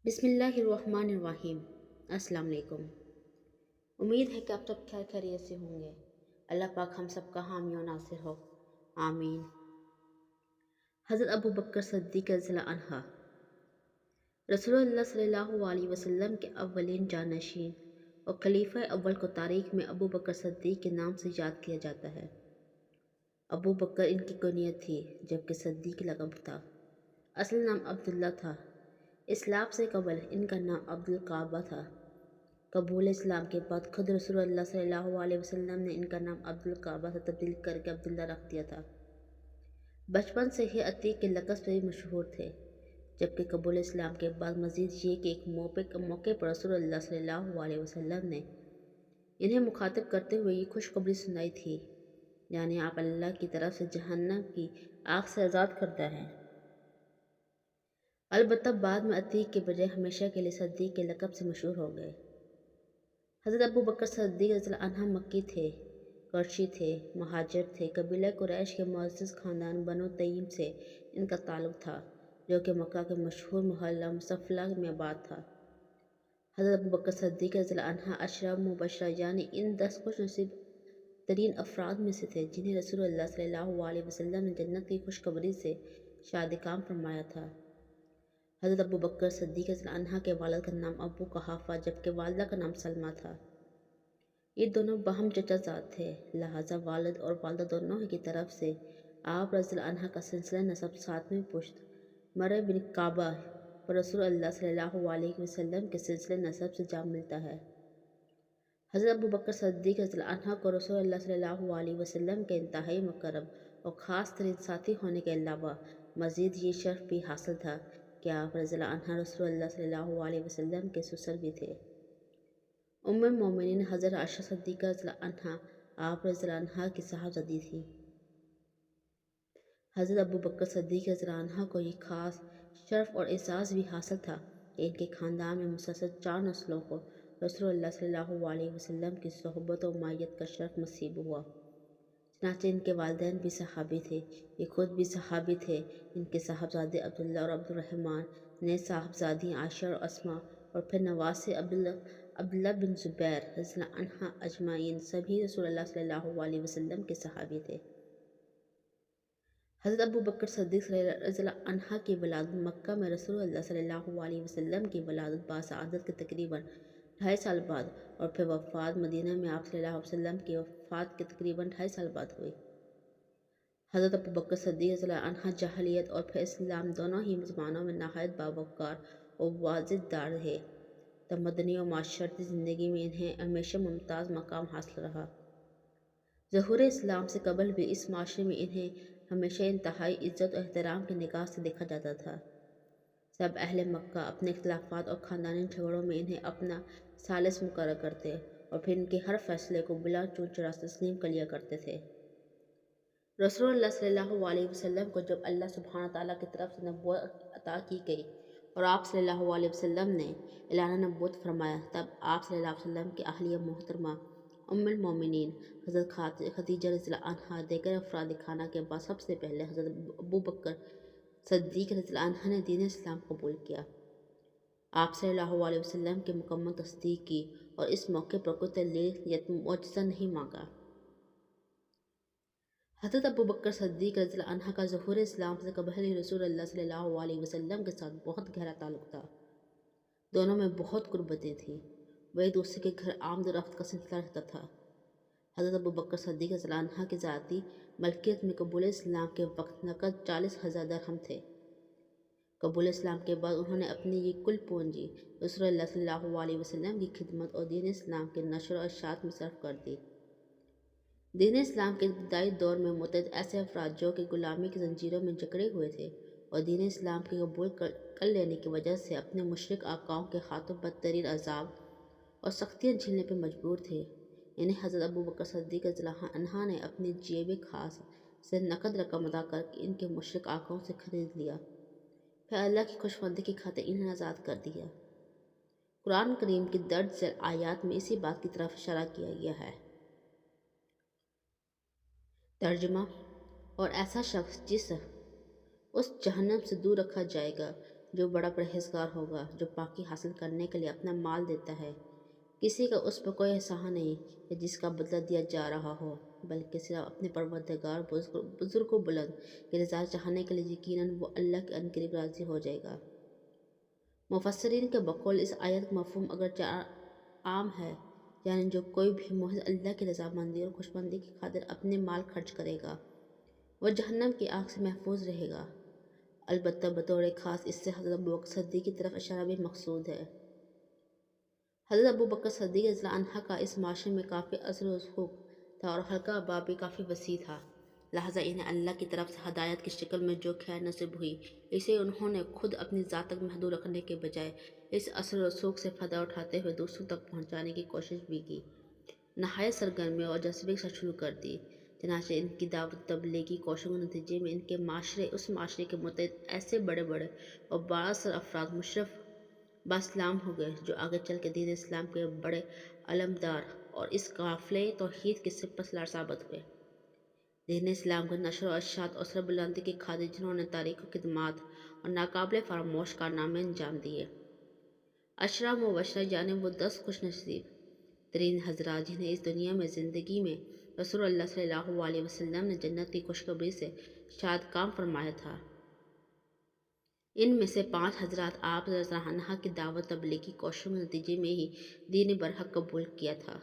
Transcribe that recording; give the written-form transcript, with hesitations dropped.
بسم اللہ الرحمن الرحیم۔ السلام علیکم۔ امید ہے کہ آپ سب خیر خیریت سے ہوں گے۔ اللہ پاک ہم سب کا حامی و ناصر ہو، آمین۔ حضرت ابو بکر صدیق رضی اللہ عنہ رسول اللہ صلی اللہ علیہ وسلم کے اولین جانشین اور خلیفہ اول کو تاریخ میں ابو بکر صدیق کے نام سے یاد کیا جاتا ہے۔ ابو بکر ان کی کنیت تھی جبکہ صدیق لقب تھا۔ اصل نام عبداللہ تھا۔ اسلام سے قبل ان کا نام عبدالقعبہ تھا۔ قبول اسلام کے بعد خود رسول اللہ صلی اللہ علیہ وسلم نے ان کا نام عبدالقعبہ سے تبدیل کر کے عبداللہ رکھ دیا تھا۔ بچپن سے ہی عتیق کے لقب سے بھی مشہور تھے، جبکہ قبول اسلام کے بعد مزید یہ کہ ایک موقع پر رسول اللہ صلی اللہ علیہ وسلم نے انہیں مخاطب کرتے ہوئے یہ خوشخبری سنائی تھی، یعنی آپ اللہ کی طرف سے جہنم کی آگ سے آزاد کردہ ہیں۔ البتہ بعد میں عتیق کے بجائے ہمیشہ کے لیے صدیق کے لقب سے مشہور ہو گئے۔ حضرت ابو بکر صدیق رضی اللہ عنہ مکی تھے، قرشی تھے، مہاجر تھے۔ قبیلہ قریش کے معزز خاندان بنو تیم سے ان کا تعلق تھا، جو کہ مکہ کے مشہور محلہ مصفلہ میں آباد تھا۔ حضرت ابو بکر صدیق رضی اللہ عنہ عشرہ مبشرہ یعنی ان 10 خوش نصیب ترین افراد میں سے تھے جنہیں رسول اللہ صلی اللہ علیہ وسلم نے جنت کی خوشخبری سے شادکام فرمایا تھا۔ حضرت ابو بکر صدیق رضی اللہ عنہ کے والد کا نام ابو قحافہ جبکہ والدہ کا نام سلمہ تھا۔ یہ دونوں باہم چچا زاد تھے، لہٰذا والد اور والدہ دونوں ہی کی طرف سے آپ رضی اللہ عنہ کا سلسلہ نسب 7ویں پشت مرہ بن کعبہ پر رسول اللہ صلی اللہ علیہ وسلم کے سلسلہ نسب سے جا ملتا ہے۔ حضرت ابو بکر صدیق رضی اللہ عنہ کو رسول اللہ صلی اللہ علیہ وسلم کے انتہائی مقرب اور خاص ترین ساتھی ہونے کے علاوہ مزید یہ شرف بھی حاصل تھا کہ آپ رضی اللہ عنہ رسول اللہ صلی اللہ علیہ وسلم کے سسر بھی تھے۔ ام المومنین حضرت عائشہ صدیقہ رضی اللہ عنہا آپ رضی اللہ عنہ کی صاحبزادی تھی۔ حضرت ابو بکر صدیق رضی اللہ عنہ کو یہ خاص شرف اور اعزاز بھی حاصل تھا کہ ان کے خاندان میں مسلسل 4 نسلوں کو رسول اللہ صلی اللہ علیہ وسلم کی صحبت و مائیت کا شرف نصیب ہوا۔ چنانچہ ان کے والدین بھی صحابی تھے، یہ خود بھی صحابی تھے۔ ان کے صاحبزادے عبداللہ اور عبد الرحمن، نئے صاحبزادی عائشہ اور اسما، اور پھر نواسے عبداللہ بن زبیر رضی اللہ عنہ اجمعین سبھی رسول اللہ صلی اللہ علیہ وسلم کے صحابی تھے۔ حضرت ابو بکر صدیق رضی اللہ عنہ کی ولادت مکہ میں رسول اللہ صلی اللہ علیہ وسلم کی ولادت باسعادت کے تقریباً 2.5 سال بعد اور پھر وفات مدینہ میں آپ صلی اللہ علیہ وسلم کی وفات کے تقریباً 2.5 سال بعد ہوئی۔ حضرت ابو بکر صدیق رضی اللہ عنہ جاہلیت اور پھر اسلام دونوں ہی زمانوں میں نہایت باوقار اور واجد دار رہے۔ تمدنی اور معاشرتی زندگی میں انہیں ہمیشہ ممتاز مقام حاصل رہا۔ ظہور اسلام سے قبل بھی اس معاشرے میں انہیں ہمیشہ انتہائی عزت و احترام کی نگاہ سے دیکھا جاتا تھا۔ سب اہل مکہ اپنے اختلافات اور خاندانی جھگڑوں میں انہیں اپنا ثالث مقرر کرتے اور پھر ان کے ہر فیصلے کو بلا چون چرا تسلیم کر لیا کرتے تھے۔ رسول اللہ صلی اللہ علیہ وسلم کو جب اللہ سبحانہ تعالیٰ کی طرف سے نبوت عطا کی گئی اور آپ صلی اللہ علیہ وسلم نے اعلان نبوت فرمایا، تب آپ صلی اللہ علیہ وسلم کی اہلیہ محترمہ ام المومنین حضرت خدیجہ رضی اللہ عنہا دیگر افراد خانہ کے بعد سب سے پہلے حضرت ابو بکر صدیق رضی اللہ عنہ نے دین اسلام قبول کیا۔ آپ صلی اللہ علیہ وسلم کی مکمل تصدیق کی اور اس موقع پر کوئی تعلیل یا معجزہ نہیں مانگا۔ حضرت ابو بکر صدیق رضی اللہ عنہ کا ظہور اسلام سے قبل ہی رسول اللہ صلی اللہ علیہ وسلم کے ساتھ بہت گہرا تعلق تھا۔ دونوں میں بہت قربتیں تھیں، وہ ایک دوسرے کے گھر آمد و رفت کا سلسلہ رہتا تھا۔ حضرت ابو بکر صدیق رضی اللہ عنہ کی ذاتی ملکیت میں قبول اسلام کے وقت نقد 40,000 درہم تھے۔ قبول اسلام کے بعد انہوں نے اپنی یہ کل پونجی رسول اللہ صلی اللہ علیہ وسلم کی خدمت اور دین اسلام کے نشر و اشاعت میں صرف کر دی۔ دین اسلام کے ابتدائی دور میں متعدد ایسے افراد جو کہ غلامی کی زنجیروں میں جکڑے ہوئے تھے اور دین اسلام کے قبول کر لینے کی وجہ سے اپنے مشرک آقاؤں کے ہاتھوں بدترین عذاب اور سختیاں جھیلنے پر مجبور تھے، انہیں حضرت ابو بکر صدیق رضی اللہ عنہ نے اپنی جیب خاص سے نقد رقم ادا کر کے ان کے مشرک آقاؤں سے خرید لیا، پھر اللہ کی خوشامدی کی خاطر انہیں آزاد کر دیا۔ قرآن کریم کی درج ذیل آیات میں اسی بات کی طرف اشارہ کیا گیا ہے۔ ترجمہ: اور ایسا شخص جس اس جہنم سے دور رکھا جائے گا جو بڑا پرہیزگار ہوگا، جو پاکی حاصل کرنے کے لیے اپنا مال دیتا ہے۔ کسی کا اس پر کوئی احسان نہیں کہ جس کا بدلہ دیا جا رہا ہو، بلکہ صرف اپنے پروردگار بزرگ و بلند کی رضا چاہنے کے لیے یقیناً وہ اللہ کے عنقریب راضی ہو جائے گا۔ مفسرین کے بقول اس آیت کا مفہوم اگرچہ عام ہے، یعنی جو کوئی بھی محض اللہ کی رضامندی اور خوشبندی کی خاطر اپنے مال خرچ کرے گا، وہ جہنم کی آگ سے محفوظ رہے گا۔ البتہ بطور خاص اس سے حضرت ابوبکر صدیق کی طرف اشارہ بھی مقصود ہے۔ حضرت ابوبکر صدیق رضی اللہ عنہ کا اس معاشرے میں کافی اثر و رسوخ تھا اور حلقہ احباب بھی کافی وسیع تھا، لہٰذا انہیں اللہ کی طرف سے ہدایت کی شکل میں جو خیر نصیب ہوئی، اسے انہوں نے خود اپنی ذات تک محدود رکھنے کے بجائے اس اثر و رسوخ سے فائدہ اٹھاتے ہوئے دوسروں تک پہنچانے کی کوشش بھی کی، نہایت سرگرمی اور جذبے کے ساتھ شروع کر دی۔ چنانچہ ان کی دعوت تبلیغی کوششوں کے نتیجے میں ان کے معاشرے اس معاشرے کے متعدد ایسے بڑے بڑے اور بااثر افراد مشرف با-اسلام ہو گئے جو آگے چل کے دین اسلام کے بڑے علمدار اور اس قافلہ توحید کے سپہ سالار ثابت ہوئے۔ دین اسلام کے نشر و اشاعت اور سربلندی کے خاطر جنہوں نے تاریخی خدمات اور ناقابل فراموش کارنامے انجام دیے، عشرہ مبشرہ یعنی وہ 10 خوش نصیب ترین حضرات جنہیں اس دنیا میں زندگی میں رسول اللہ صلی اللہ علیہ وسلم نے جنت کی خوشخبری سے شاد کام فرمایا تھا، ان میں سے 5 حضرات آپ رضی اللہ عنہ کی دعوت تبلیغی کوششوں کے نتیجے میں ہی دین برحق قبول کیا تھا۔